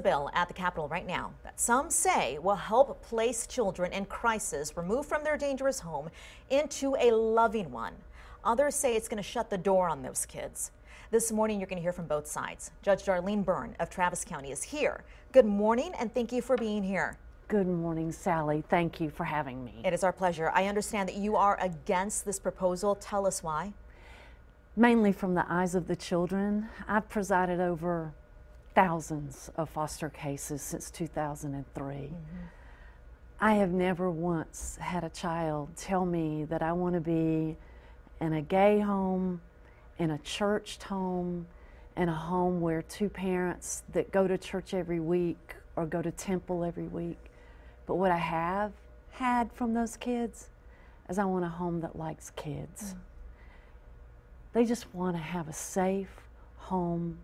Bill at the Capitol right now that some say will help place children in crisis removed from their dangerous home into a loving one. Others say it's going to shut the door on those kids. This morning, you're going to hear from both sides. Judge Darlene Byrne of Travis County is here. Good morning, and thank you for being here. Good morning, Sally. Thank you for having me. It is our pleasure. I understand that you are against this proposal. Tell us why. Mainly from the eyes of the children. I've presided over thousands of foster cases since 2003. I have never once had a child tell me that I want to be in a gay home, in a churched home, in a home where two parents that go to church every week or go to temple every week. But what I have had from those kids is I want a home that likes kids. They just want to have a safe home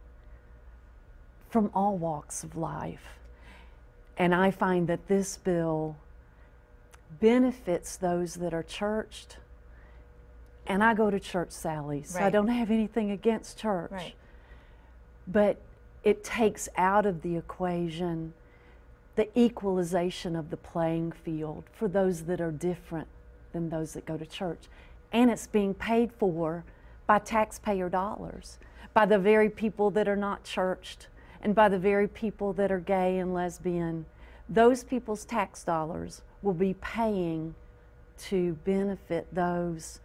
from all walks of life. And I find that this bill benefits those that are churched. And I go to church, Sally, so I don't have anything against church. Right. But it takes out of the equation the equalization of the playing field for those that are different than those that go to church. And it's being paid for by taxpayer dollars, by the very people that are not churched, and by the very people that are gay and lesbian. Those people's tax dollars will be paying to benefit those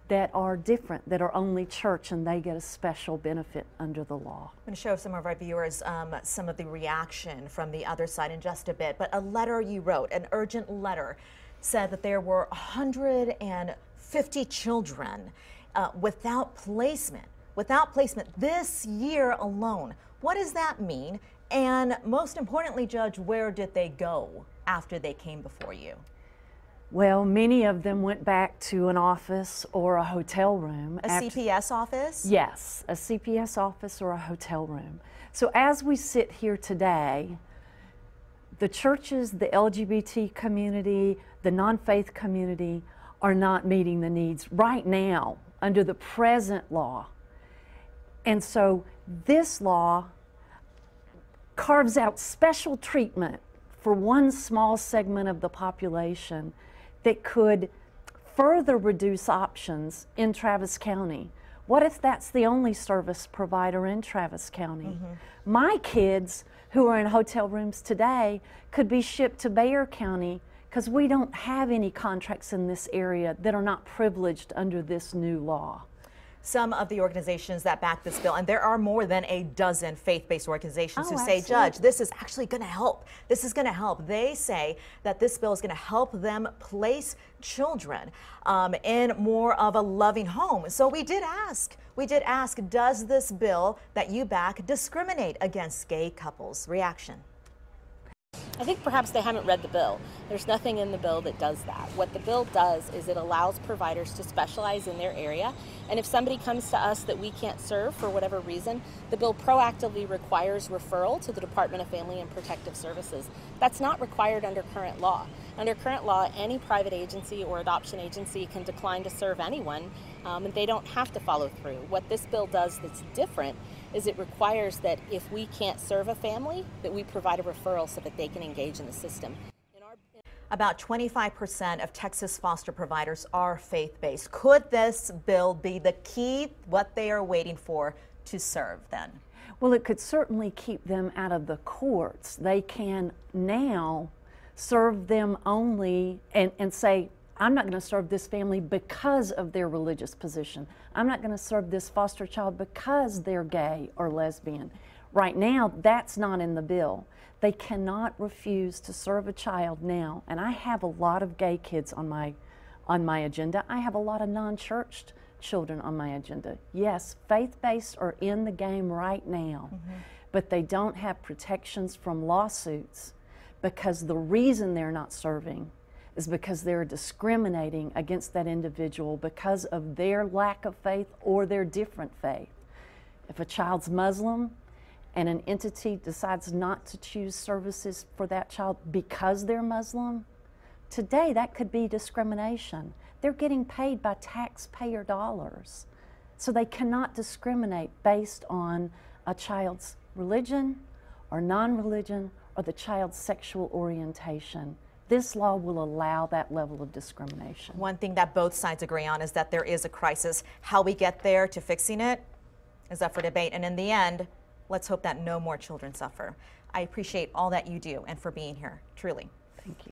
that are different, that are only church, and they get a special benefit under the law. I'm going to show some of our viewers some of the reaction from the other side in just a bit, but a letter you wrote, an urgent letter, said that there were 150 children without placement this year alone. What does that mean? And most importantly, Judge, where did they go after they came before you? Well, many of them went back to an office or a hotel room. A CPS office? Yes, a CPS office or a hotel room. So as we sit here today, the churches, the LGBT community, the non-faith community are not meeting the needs right now under the present law. And so this law carves out special treatment for one small segment of the population that could further reduce options in Travis County. What if that's the only service provider in Travis County? My kids who are in hotel rooms today could be shipped to Bexar County because we don't have any contracts in this area that are not privileged under this new law. Some of the organizations that back this bill, and there are more than a dozen faith-based organizations who say, absolutely. Judge, this is actually going to help. This is going to help. They say that this bill is going to help them place children in more of a loving home. So we did ask, does this bill that you back discriminate against gay couples? Reaction. I think perhaps they haven't read the bill. There's nothing in the bill that does that. What the bill does is it allows providers to specialize in their area, and if somebody comes to us that we can't serve for whatever reason, the bill proactively requires referral to the Department of Family and Protective Services. That's not required under current law. Under current law, any private agency or adoption agency can decline to serve anyone, and they don't have to follow through. What this bill does that's different is it requires that if we can't serve a family, that we provide a referral so that they can engage in the system. About 25% of Texas foster providers are faith-based. Could this bill be the key, what they are waiting for, to serve then? Well, it could certainly keep them out of the courts. They can now serve them only and say, I'm not going to serve this family because of their religious position. I'm not going to serve this foster child because they're gay or lesbian. Right now, that's not in the bill. They cannot refuse to serve a child now. And I have a lot of gay kids on my agenda. I have a lot of non-churched children on my agenda. Yes, faith-based are in the game right now, but they don't have protections from lawsuits because the reason they're not serving is because they're discriminating against that individual because of their lack of faith or their different faith. If a child's Muslim and an entity decides not to choose services for that child because they're Muslim, today that could be discrimination. They're getting paid by taxpayer dollars. So they cannot discriminate based on a child's religion or non-religion or the child's sexual orientation. This law will allow that level of discrimination. One thing that both sides agree on is that there is a crisis. How we get there to fixing it is up for debate. And in the end, let's hope that no more children suffer. I appreciate all that you do and for being here, truly. Thank you.